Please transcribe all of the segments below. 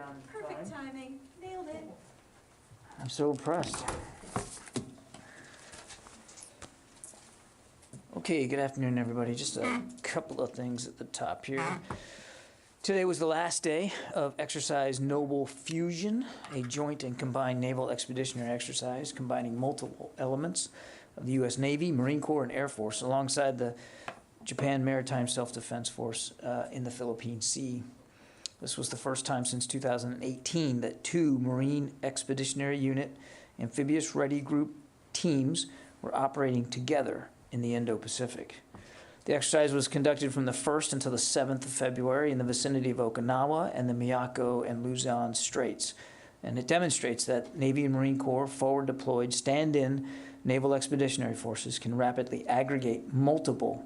on Perfect time. timing. Nailed it. I'm so impressed. Okay, good afternoon, everybody. Just a couple of things at the top here. Today was the last day of Exercise Noble Fusion, a joint and combined naval expeditionary exercise combining multiple elements of the U.S. Navy, Marine Corps, and Air Force, alongside the Japan Maritime Self-Defense Force in the Philippine Sea. This was the first time since 2018 that two Marine Expeditionary Unit Amphibious Ready Group teams were operating together in the Indo-Pacific. The exercise was conducted from the 1st until the 7th of February in the vicinity of Okinawa and the Miyako and Luzon Straits. And it demonstrates that Navy and Marine Corps forward-deployed stand-in naval expeditionary forces can rapidly aggregate multiple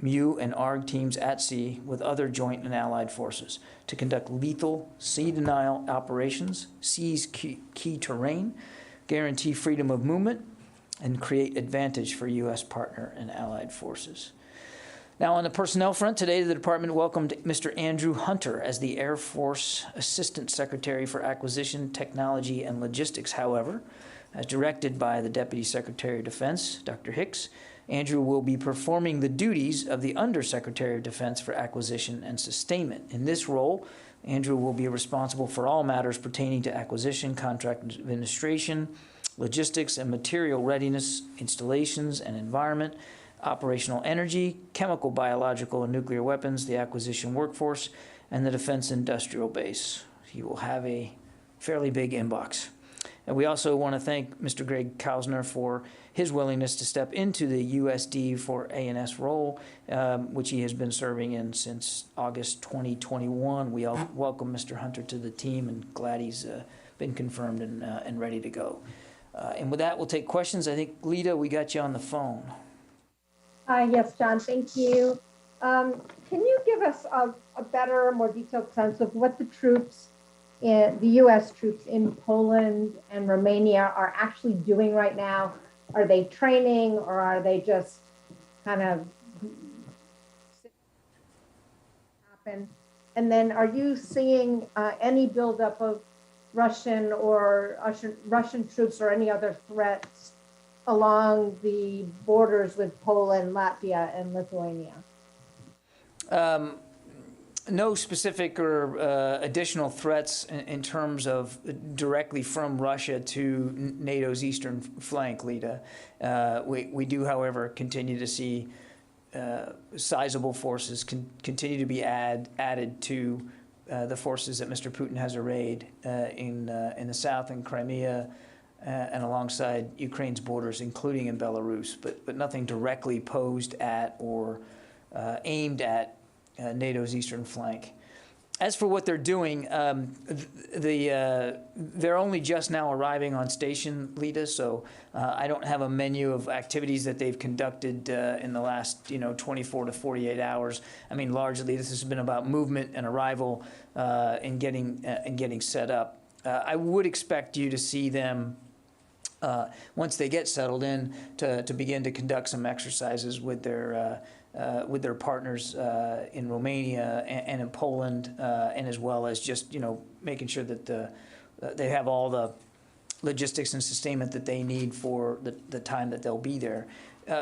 MU and ARG teams at sea with other joint and allied forces to conduct lethal sea denial operations, seize key terrain, guarantee freedom of movement, and create advantage for U.S. partner and allied forces. Now, on the personnel front, today the Department welcomed Mr. Andrew Hunter as the Air Force Assistant Secretary for Acquisition, Technology, and Logistics. However, as directed by the Deputy Secretary of Defense, Dr. Hicks, Andrew will be performing the duties of the Undersecretary of Defense for Acquisition and Sustainment. In this role, Andrew will be responsible for all matters pertaining to acquisition, contract administration, logistics and material readiness, installations and environment, operational energy, chemical, biological, and nuclear weapons, the acquisition workforce, and the defense industrial base. He will have a fairly big inbox. And we also want to thank Mr. Greg Kausner for his willingness to step into the USD for A&S role, which he has been serving in since August 2021. We all welcome Mr. Hunter to the team and glad he's been confirmed and ready to go. And with that, we'll take questions. I think, Lita, we got you on the phone. Yes, John, thank you. Can you give us a better, more detailed sense of what the troops, the U.S. troops in Poland and Romania are actually doing right now? Are they training or are they just kind of happen? And then are you seeing any buildup of Russian troops or any other threats along the borders with Poland, Latvia, and Lithuania? No specific or additional threats in terms of directly from Russia to NATO's eastern flank, Lita. We do, however, continue to see sizable forces continue to be added to the forces that Mr. Putin has arrayed in the south, in Crimea, and alongside Ukraine's borders, including in Belarus, but nothing directly posed at or aimed at NATO's eastern flank. As for what they're doing, they're only just now arriving on station, Lita, so I don't have a menu of activities that they've conducted in the last 24 to 48 hours. I mean, largely this has been about movement and arrival and getting set up. I would expect you to see them once they get settled in to begin to conduct some exercises with their partners in Romania and in Poland, and as well as just making sure that they have all the logistics and sustainment that they need for the time that they'll be there.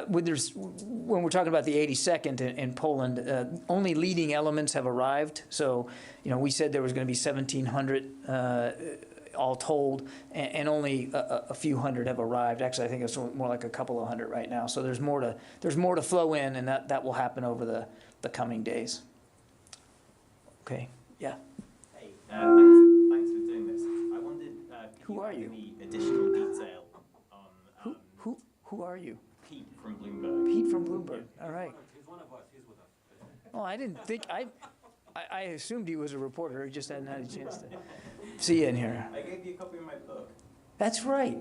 When we're talking about the 82nd in Poland, only leading elements have arrived. So we said there was going to be 1,700 all told, and only a few hundred have arrived. Actually, I think it's more like a couple of hundred right now. So there's more to flow in, and that will happen over the coming days. Okay, yeah. Hey, thanks for doing this. I wondered, who are you? Any additional detail on who are you? Pete from Bloomberg. Pete from Bloomberg. All right. He's one of us. He's with us. Well, I didn't think I assumed he was a reporter. He just hadn't had a chance to see you in here. I gave you a copy of my book. That's right.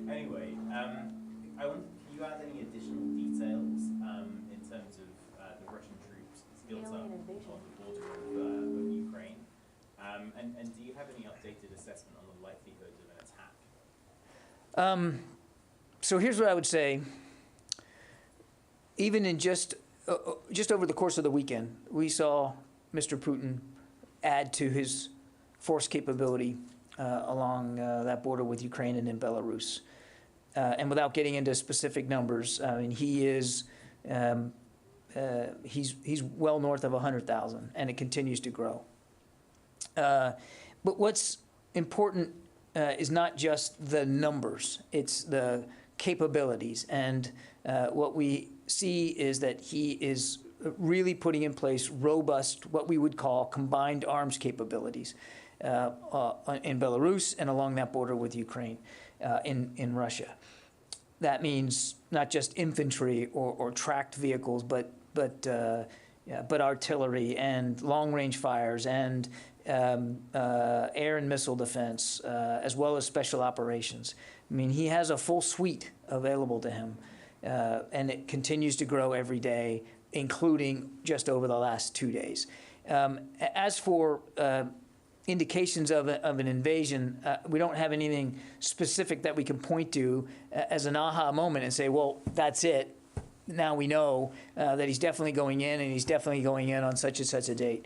Anyway, I wonder if you add any additional details in terms of the Russian troops built up on the border of Ukraine, and do you have any updated assessment on the likelihood of an attack? So here's what I would say. Even in just over the course of the weekend, we saw Mr. Putin add to his force capability along that border with Ukraine and in Belarus. And without getting into specific numbers, I mean, he's well north of 100,000, and it continues to grow. But what's important is not just the numbers, it's the capabilities. And what we see is that he is really putting in place robust, what we would call combined arms capabilities in Belarus and along that border with Ukraine, in Russia. That means not just infantry or tracked vehicles, but artillery and long-range fires and air and missile defense, as well as special operations. I mean, he has a full suite available to him, and it continues to grow every day, including just over the last 2 days. As for indications of an invasion, we don't have anything specific that we can point to as an aha moment and say, well, that's it. Now we know that he's definitely going in, and he's definitely going in on such and such a date.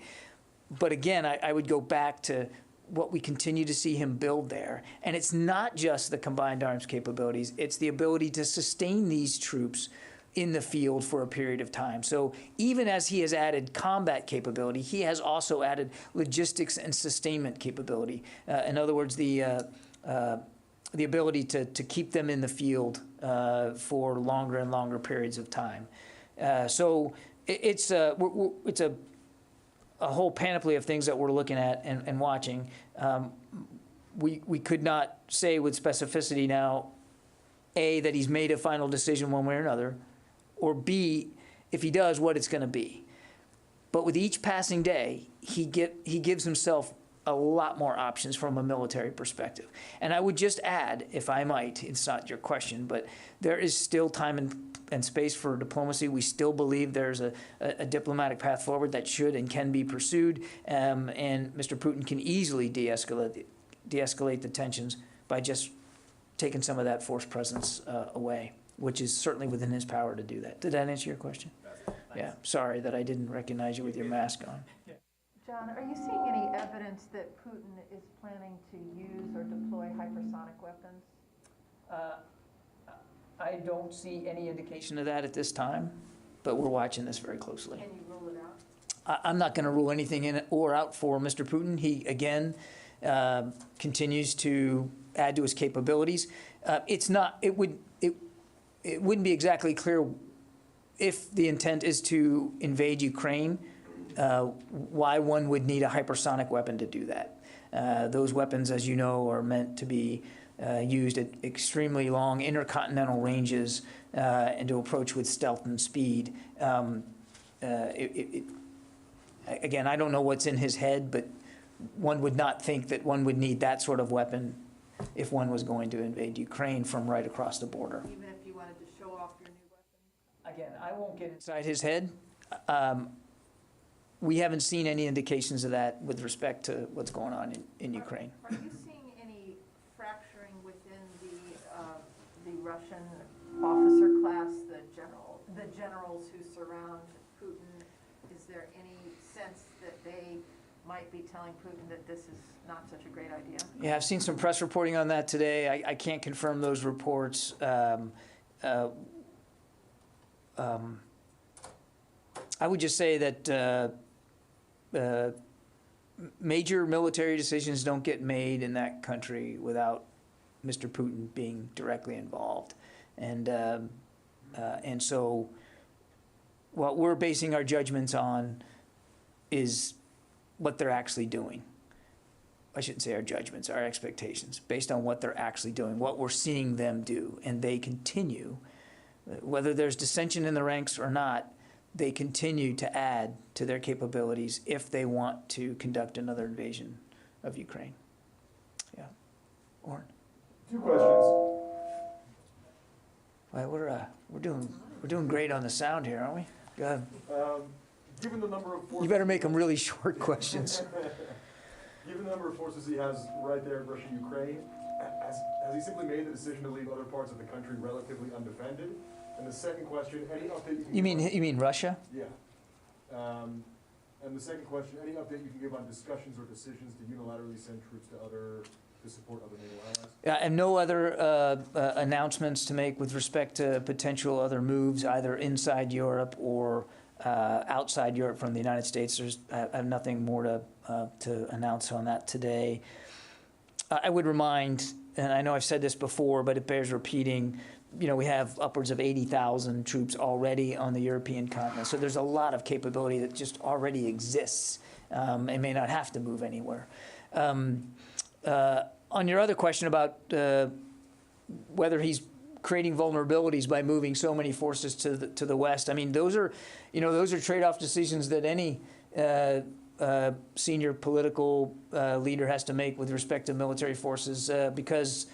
But again, I would go back to what we continue to see him build there. And it's not just the combined arms capabilities, it's the ability to sustain these troops in the field for a period of time. So even as he has added combat capability, he has also added logistics and sustainment capability. In other words, the ability to keep them in the field for longer and longer periods of time. So it's a whole panoply of things that we're looking at and watching. We could not say with specificity now, A, that he's made a final decision one way or another, or B, if he does, what it's going to be. But with each passing day, he gives himself a lot more options from a military perspective. And I would just add, if I might, it's not your question, but there is still time and space for diplomacy. We still believe there's a diplomatic path forward that should and can be pursued, and Mr. Putin can easily de-escalate the tensions by just taking some of that force presence away, which is certainly within his power to do that. Did that answer your question? Yeah, sorry that I didn't recognize you with your mask on. John, are you seeing any evidence that Putin is planning to use or deploy hypersonic weapons? I don't see any indication of that at this time, but we're watching this very closely. Can you rule it out? I'm not going to rule anything in or out for Mr. Putin. He, again, continues to add to his capabilities. It wouldn't be exactly clear if the intent is to invade Ukraine, why one would need a hypersonic weapon to do that. Those weapons, as you know, are meant to be used at extremely long intercontinental ranges and to approach with stealth and speed. Again, I don't know what's in his head, but one would not think that one would need that sort of weapon if one was going to invade Ukraine from right across the border. Even if you wanted to show off your new weapons? Again, I won't get inside his head. We haven't seen any indications of that with respect to what's going on in Ukraine. Are you seeing any fracturing within the Russian officer class, the generals who surround Putin? Is there any sense that they might be telling Putin that this is not such a great idea? Yeah, I've seen some press reporting on that today. I can't confirm those reports. I would just say that major military decisions don't get made in that country without Mr. Putin being directly involved. And so what we're basing our judgments on is what they're actually doing. I shouldn't say our judgments, our expectations, based on what they're actually doing, what we're seeing them do. And they continue, whether there's dissension in the ranks or not, they continue to add to their capabilities if they want to conduct another invasion of Ukraine. Yeah. Oren? 2 questions. Well, we're doing great on the sound here, aren't we? Go ahead. Given the number of forces, You better make them really short questions. given the number of forces he has right there in Russia, Ukraine, has he simply made the decision to leave other parts of the country relatively undefended? And the second question, any update you can You mean Russia? Yeah. And And the second question, any update you can give on discussions or decisions to unilaterally send troops to support other NATO allies? Yeah, and no other announcements to make with respect to potential other moves, either inside Europe or outside Europe from the United States. I have nothing more to announce on that today. I would remind, and I know I've said this before, but it bears repeating, we have upwards of 80,000 troops already on the European continent. So there's a lot of capability that just already exists and may not have to move anywhere. On your other question about whether he's creating vulnerabilities by moving so many forces to the west, I mean, those are trade-off decisions that any senior political leader has to make with respect to military forces, because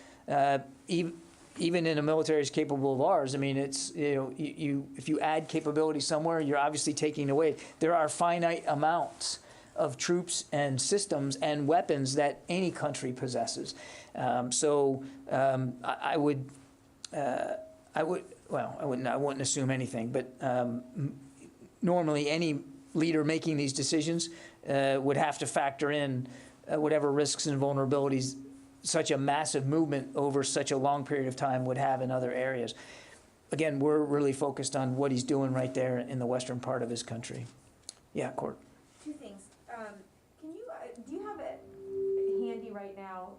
even in a military as capable of ours, I mean, it's if you add capability somewhere, you're obviously taking away. There are finite amounts of troops and systems and weapons that any country possesses. I wouldn't assume anything, but normally any leader making these decisions would have to factor in whatever risks and vulnerabilities such a massive movement over such a long period of time would have in other areas. Again, we're really focused on what he's doing right there in the western part of his country. Yeah, Court. Two things. Do you have it handy right now,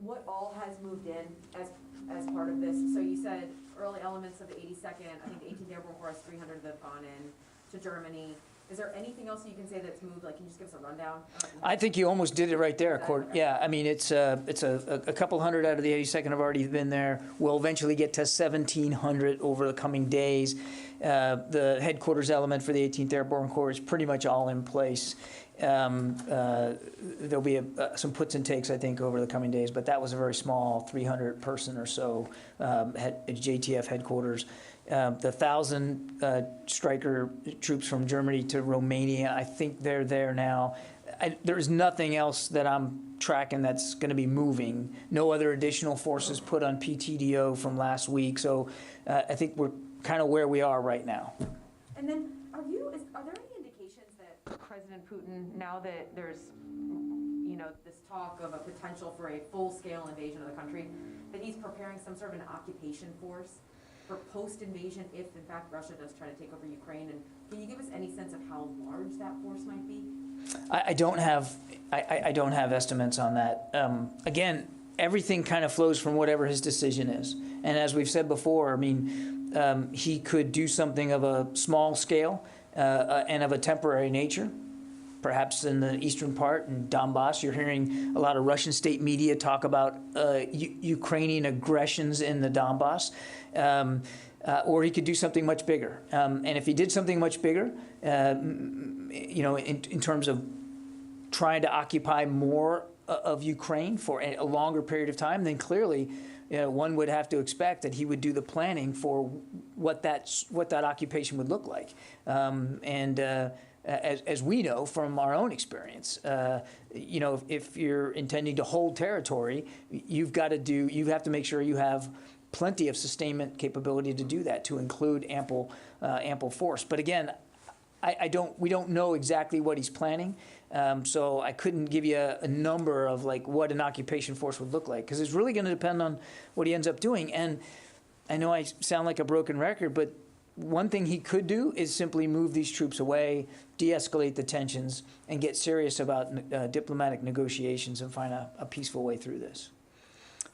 what all has moved in as part of this? So you said early elements of the 82nd, I think the 18th Airborne Corps, 300 that have gone in to Germany. Is there anything else you can say that's moved? Like, can you just give us a rundown? I think you almost did it right there, Court. Okay. Yeah, I mean, it's a couple hundred out of the 82nd have already been there. We'll eventually get to 1,700 over the coming days. The headquarters element for the 18th Airborne Corps is pretty much all in place. There'll be some puts and takes, I think, over the coming days, but that was a very small 300 person or so JTF headquarters. The 1,000 striker troops from Germany to Romania, I think they're there now. There's nothing else that I'm tracking that's going to be moving. No other additional forces put on PTDO from last week. So I think we're kind of where we are right now. And then, are there any indications that President Putin, now that there's this talk of a potential for a full-scale invasion of the country, that he's preparing some sort of an occupation force for post-invasion if, in fact, Russia does try to take over Ukraine? And can you give us any sense of how large that force might be? I don't have estimates on that. Again, everything kind of flows from whatever his decision is. And as we've said before, I mean, he could do something of a small scale and of a temporary nature. Perhaps in the eastern part, in Donbass, you're hearing a lot of Russian state media talk about Ukrainian aggressions in the Donbass. Or he could do something much bigger. And if he did something much bigger, in terms of trying to occupy more of Ukraine for a longer period of time, then clearly one would have to expect that he would do the planning for what that occupation would look like. As we know from our own experience, if you're intending to hold territory, you have to make sure you have plenty of sustainment capability to do that, to include ample force. But again, we don't know exactly what he's planning, so I couldn't give you a number of like what an occupation force would look like, because it's really going to depend on what he ends up doing. And I know I sound like a broken record, but one thing he could do is simply move these troops away, de-escalate the tensions, and get serious about diplomatic negotiations and find a peaceful way through this.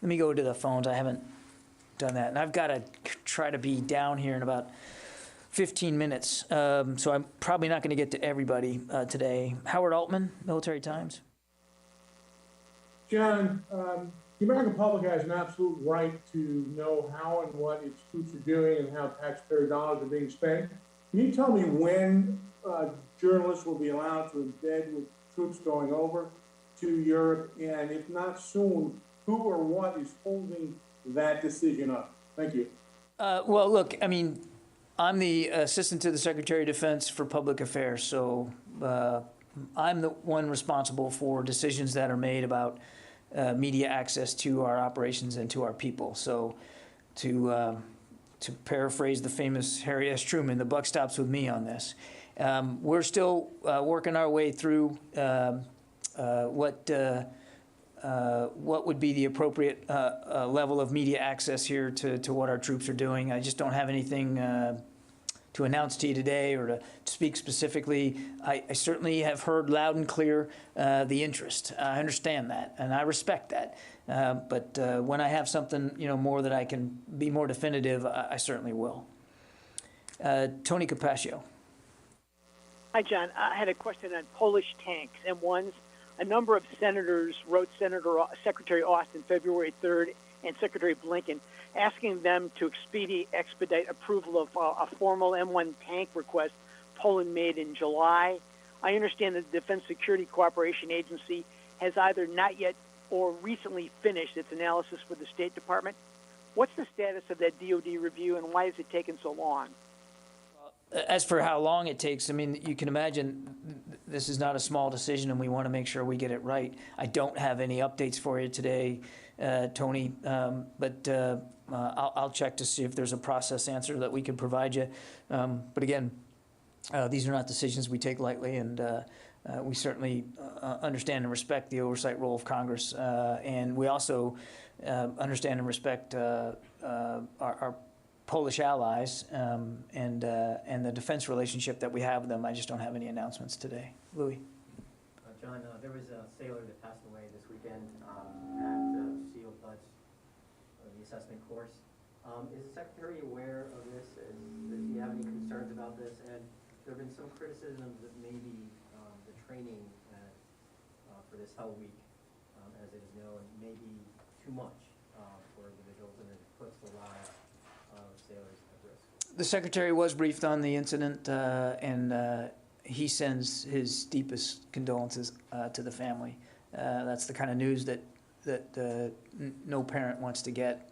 Let me go to the phones. I haven't done that, and I've got to try to be down here in about 15 minutes, so I'm probably not going to get to everybody today. Howard Altman, Military Times. John, the American public has an absolute right to know how and what its troops are doing and how taxpayer dollars are being spent. Can you tell me when journalists will be allowed to embed with troops going over to Europe, and if not soon, who or what is holding that decision up? Thank you. Well, look, I mean, I'm the Assistant to the Secretary of Defense for Public Affairs, so I'm the one responsible for decisions that are made about media access to our operations and to our people. So to paraphrase the famous Harry S. Truman, the buck stops with me on this. We're still working our way through what would be the appropriate level of media access here to what our troops are doing. I just don't have anything to announce to you today or to speak specifically. I certainly have heard loud and clear the interest. I understand that, and I respect that. But when I have something, more that I can be more definitive, I certainly will. Tony Capaccio. Hi, John. I had a question on Polish tanks, M1s. A number of senators wrote Secretary Austin February 3rd and Secretary Blinken asking them to expedite approval of a formal M1 tank request Poland made in July. I understand that the Defense Security Cooperation Agency has either not yet or recently finished its analysis with the State Department. What's the status of that DoD review, and why has it taken so long? As for how long it takes, I mean, you can imagine this is not a small decision, and we want to make sure we get it right. I don't have any updates for you today, Tony, but I'll check to see if there's a process answer that we can provide you. But again, these are not decisions we take lightly, and we certainly understand and respect the oversight role of Congress, and we also understand and respect our Polish allies and the defense relationship that we have with them. I just don't have any announcements today. Louis. John, there was a sailor that passed away this weekend at SEAL Buds, the assessment course. Is the Secretary aware of this? Does he have any concerns about this? And there have been some criticisms that maybe the training for this Hell Week, as it is known, may be too much for individuals, and it puts the lives of sailors at risk. The Secretary was briefed on the incident, and he sends his deepest condolences to the family. That's the kind of news that no parent wants to get.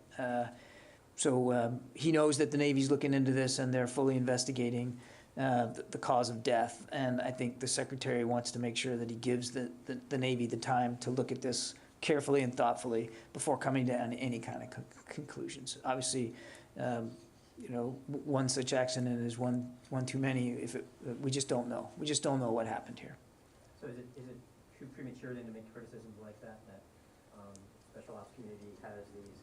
So he knows that the Navy's looking into this, and they're fully investigating the cause of death. And I think the Secretary wants to make sure that he gives the Navy the time to look at this carefully and thoughtfully before coming to any kind of conclusions. Obviously, one such accident is one too many. We just don't know. We just don't know what happened here. So is it too premature then to make criticisms like that? That the Special Ops community has these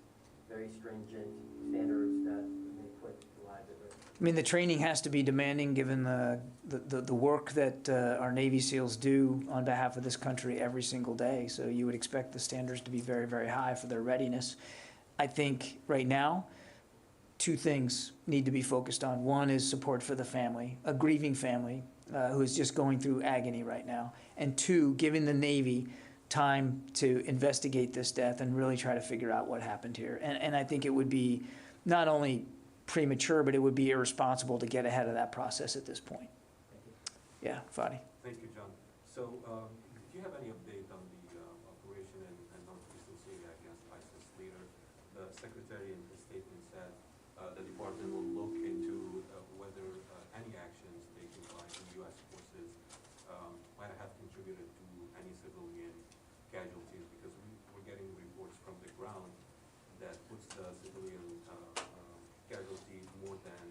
very stringent standards that may put lives at risk? I mean, the training has to be demanding given the work that our Navy SEALs do on behalf of this country every single day. So you would expect the standards to be very, very high for their readiness. I think right now, two things need to be focused on. One is support for the family, a grieving family who is just going through agony right now. And two, giving the Navy time to investigate this death and really try to figure out what happened here. And I think it would be not only premature, but it would be irresponsible to get ahead of that process at this point. Yeah, Fadi. Thank you, John. So, do you have any update on the operation in northeastern Syria against ISIS leader? The Secretary in his statement said the department will look into whether any actions taken by the U.S. forces might have contributed to any civilian casualties, because we're getting reports from the ground that puts the civilian casualty more than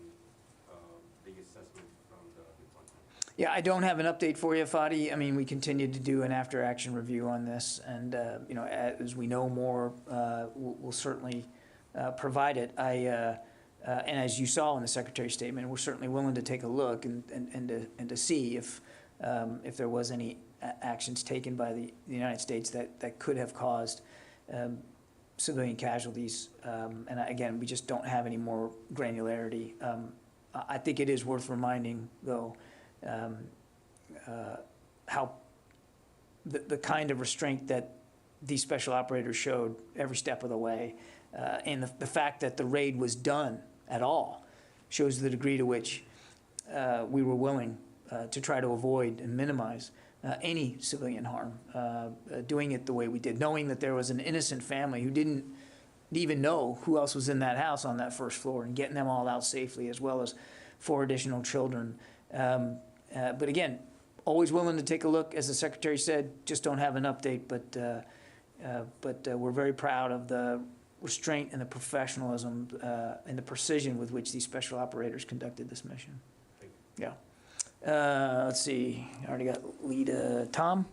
the assessment from the department. Yeah, I don't have an update for you, Fadi. I mean, we continue to do an after-action review on this, and as we know more, we'll certainly provide it. And as you saw in the Secretary's statement, we're certainly willing to take a look and to see if there was any actions taken by the United States that could have caused civilian casualties. And again, we just don't have any more granularity. I think it is worth reminding, though, how the kind of restraint that these special operators showed every step of the way, and the fact that the raid was done at all shows the degree to which we were willing to try to avoid and minimize any civilian harm, doing it the way we did, knowing that there was an innocent family who didn't even know who else was in that house on that first floor, and getting them all out safely, as well as 4 additional children. But again, always willing to take a look. As the Secretary said, just don't have an update, but we're very proud of the restraint and the professionalism and the precision with which these special operators conducted this mission. Yeah. Let's see, I already got Lita. Tom?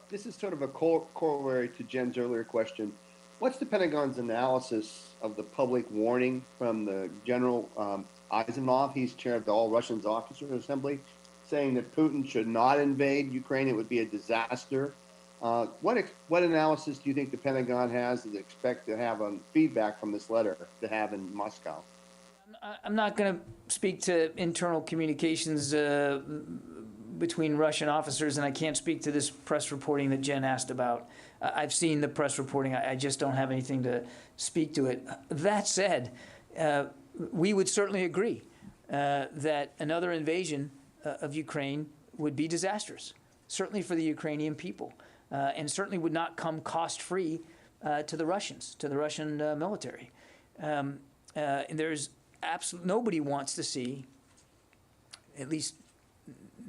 This is sort of a corollary to Jen's earlier question. What's the Pentagon's analysis of the public warning from the General Eisenhower? He's chair of the All Russians Officers Assembly, saying that Putin should not invade Ukraine. It would be a disaster. What analysis do you think the Pentagon has that they expect to have on feedback from this letter to have in Moscow? I'm not going to speak to internal communications between Russian officers, and I can't speak to this press reporting that Jen asked about. I've seen the press reporting. I just don't have anything to speak to it. That said, we would certainly agree that another invasion of Ukraine would be disastrous, certainly for the Ukrainian people, and certainly would not come cost-free to the Russians, to the Russian military. And there's absolutely nobody wants to see, at least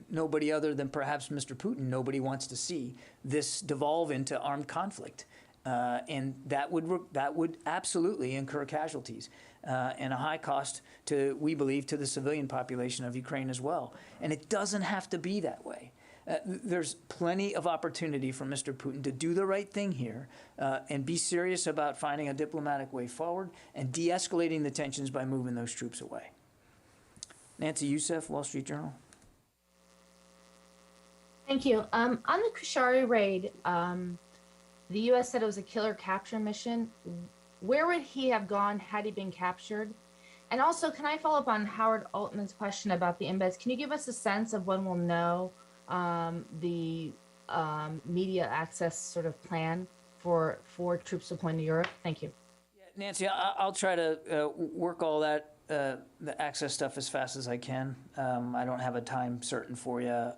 nobody other than perhaps Mr. Putin, nobody wants to see this devolve into armed conflict. And that would absolutely incur casualties and a high cost to, we believe, to the civilian population of Ukraine as well. And it doesn't have to be that way. There's plenty of opportunity for Mr. Putin to do the right thing here and be serious about finding a diplomatic way forward and de-escalating the tensions by moving those troops away. Nancy Youssef, Wall Street Journal. Thank you. On the Kushari raid, the U.S. said it was a killer capture mission. Where would he have gone had he been captured? And also, can I follow up on Howard Altman's question about the embeds? Can you give us a sense of when we'll know the media access sort of plan for troops deploying to Europe? Thank you. Yeah, Nancy, I'll try to work all that, the access stuff as fast as I can. I don't have a time certain for you.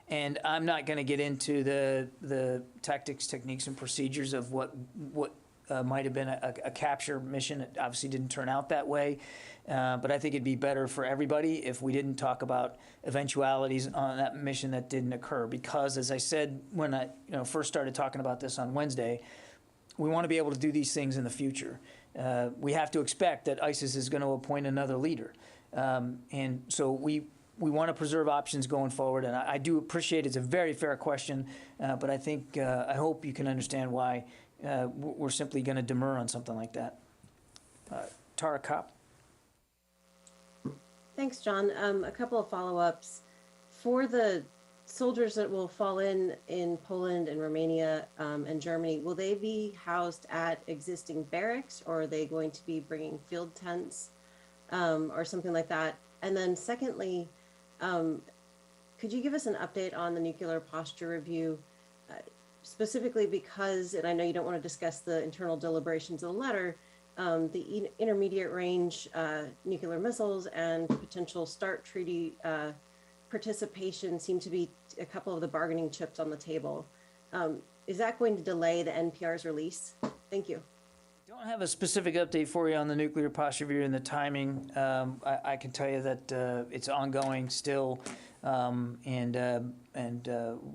And I'm not going to get into the tactics, techniques, and procedures of what might have been a capture mission. It obviously didn't turn out that way. But I think it'd be better for everybody if we didn't talk about eventualities on that mission that didn't occur. Because, as I said when I first started talking about this on Wednesday, we want to be able to do these things in the future. We have to expect that ISIS is going to appoint another leader. And so we want to preserve options going forward. And I do appreciate it's a very fair question, but I think, I hope you can understand why we're simply going to demur on something like that. Tara Kopp. Thanks, John. A couple of follow-ups. For the soldiers that will fall in Poland and Romania and Germany, will they be housed at existing barracks, or are they going to be bringing field tents or something like that? And then secondly, could you give us an update on the nuclear posture review, specifically because, and I know you don't want to discuss the internal deliberations of the letter, the intermediate range nuclear missiles and potential START treaty participation seem to be a couple of the bargaining chips on the table. Is that going to delay the NPR's release? Thank you. Don't have a specific update for you on the nuclear posture review and the timing. I can tell you that it's ongoing still, and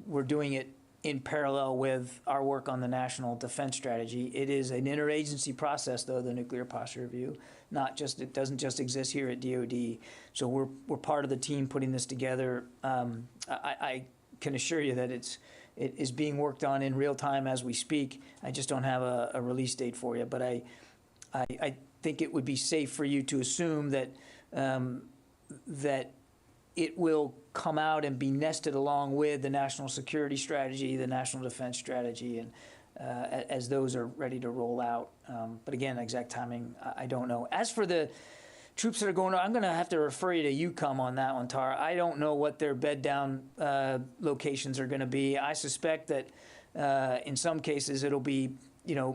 we're doing it in parallel with our work on the national defense strategy. It is an interagency process, though, the nuclear posture review. It doesn't just exist here at DoD. So we're part of the team putting this together. I can assure you that it is being worked on in real time as we speak. I just don't have a release date for you, but I think it would be safe for you to assume that that it will come out and be nested along with the national security strategy, the national defense strategy, and as those are ready to roll out. But again, exact timing, I don't know. As for the troops that are going on, I'm going to have to refer you to UCOM on that one, Tara. I don't know what their bed down locations are going to be. I suspect that in some cases it'll be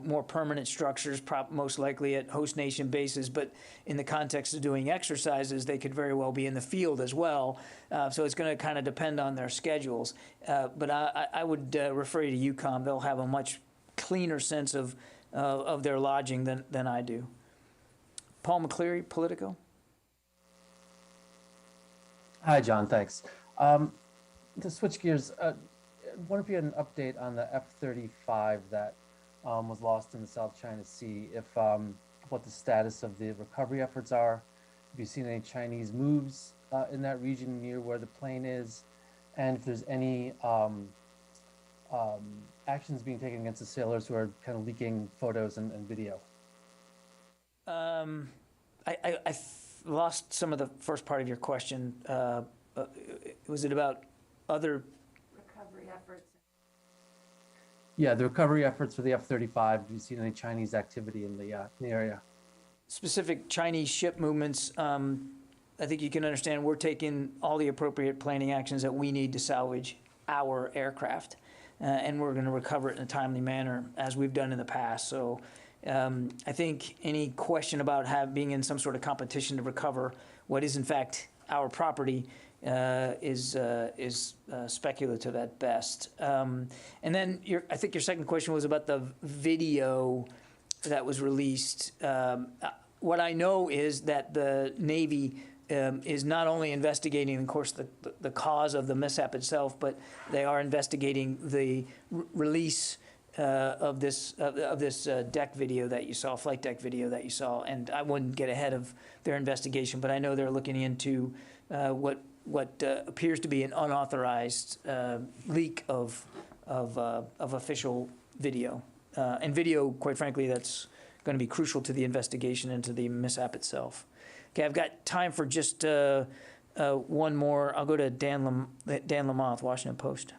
more permanent structures, most likely at host nation bases, but in the context of doing exercises, they could very well be in the field as well. So it's going to kind of depend on their schedules. But I would refer you to UCOM. They'll have a much cleaner sense of their lodging than I do. Paul McCleary, Politico. Hi, John, thanks. To switch gears, I wonder if you had an update on the F-35 that was lost in the South China Sea. If what the status of the recovery efforts are, if you've seen any Chinese moves in that region near where the plane is, and if there's any actions being taken against the sailors who are kind of leaking photos and video. I lost some of the first part of your question. Was it about other Recovery efforts. Yeah, the recovery efforts for the F-35. Have you seen any Chinese activity in the area? specific Chinese ship movements? I think you can understand we're taking all the appropriate planning actions that we need to salvage our aircraft, and we're going to recover it in a timely manner, as we've done in the past. So I think any question about being in some sort of competition to recover what is in fact our property is speculative at best. And then I think your second question was about the video that was released. What I know is that the Navy is not only investigating, of course, the cause of the mishap itself, but they are investigating the release of this deck video that you saw, flight deck video that you saw. And I wouldn't get ahead of their investigation, but I know they're looking into what appears to be an unauthorized leak of official video, and video, quite frankly, that's going to be crucial to the investigation and to the mishap itself. Okay, I've got time for just one more. I'll go to Dan Lamothe, Washington Post.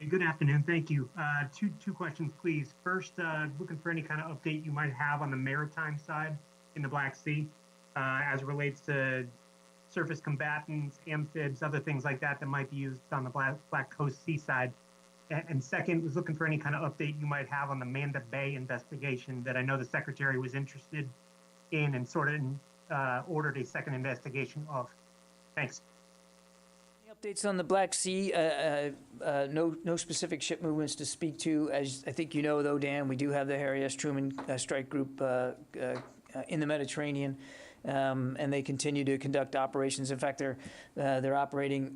Good afternoon. Thank you. Two questions, please. First, looking for any kind of update you might have on the maritime side in the Black Sea as it relates to surface combatants, amphibs, other things like that that might be used on the Black Coast seaside. And second, was looking for any kind of update you might have on the Manda Bay investigation that I know the Secretary was interested in and sort of ordered a second investigation of. Thanks. Any updates on the Black Sea? No specific ship movements to speak to. As I think you know, though, Dan, we do have the Harry S. Truman Strike Group in the Mediterranean, and they continue to conduct operations. In fact, they're operating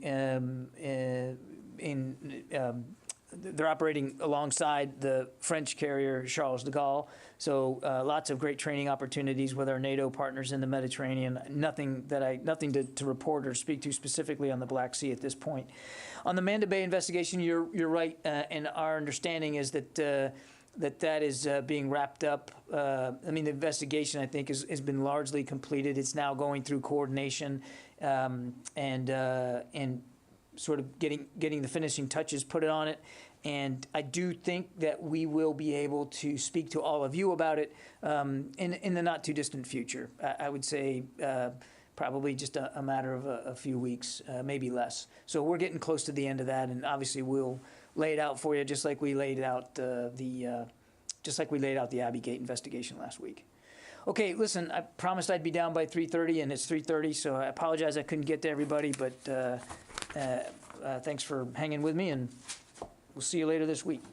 they're operating alongside the French carrier Charles de Gaulle. So lots of great training opportunities with our NATO partners in the Mediterranean. Nothing to report or speak to specifically on the Black Sea at this point. On the Manda Bay investigation, you're right, and our understanding is that that is being wrapped up. I mean, the investigation, I think, has been largely completed. It's now going through coordination and sort of getting the finishing touches put on it. And I do think that we will be able to speak to all of you about it in the not too distant future. I would say probably just a matter of a few weeks, maybe less. So we're getting close to the end of that, and obviously we'll lay it out for you just like we laid out the Abbey Gate investigation last week. Okay, listen, I promised I'd be down by 3:30, and it's 3:30, so I apologize I couldn't get to everybody, but thanks for hanging with me, and we'll see you later this week.